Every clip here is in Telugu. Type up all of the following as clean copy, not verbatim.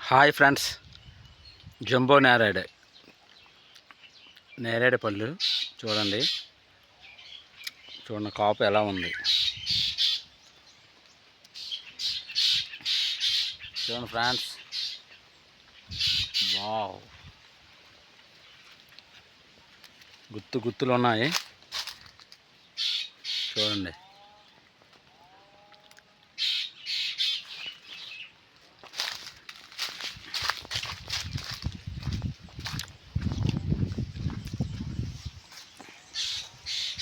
హాయ్ ఫ్రెండ్స్, జంబో నేరేడు పళ్ళు చూడండి. కాపు ఎలా ఉంది చూడండి ఫ్రెండ్స్. వావ్, గుత్తులు ఉన్నాయి చూడండి.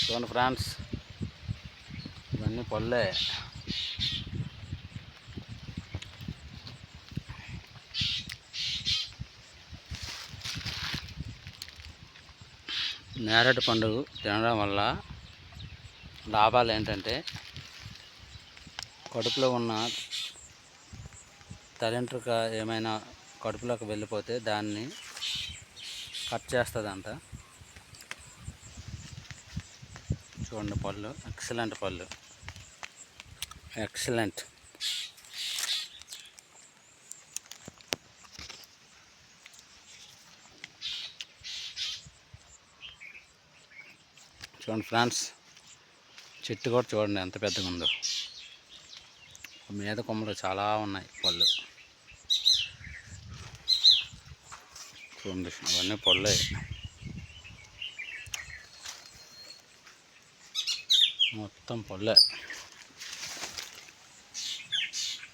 చూడండి ఫ్రెండ్స్, ఇవన్నీ పళ్ళే. నేరేడు పండు తినడం వల్ల లాభాలు ఏంటంటే, కడుపులో ఉన్న తలెంట్రుక ఏమైనా కడుపులోకి వెళ్ళిపోతే దాన్ని కట్ చేస్తుందంట. చూడండి, పళ్ళు ఎక్సలెంట్, పళ్ళు ఎక్సలెంట్. చూడండి ఫ్రెండ్స్, చెట్టు కూడా చూడండి ఎంత పెద్దగా ఉందో. మీద కొమ్మలు చాలా ఉన్నాయి పళ్ళు. చూడండి, అవన్నీ పళ్ళే, మొత్తం పళ్ళే.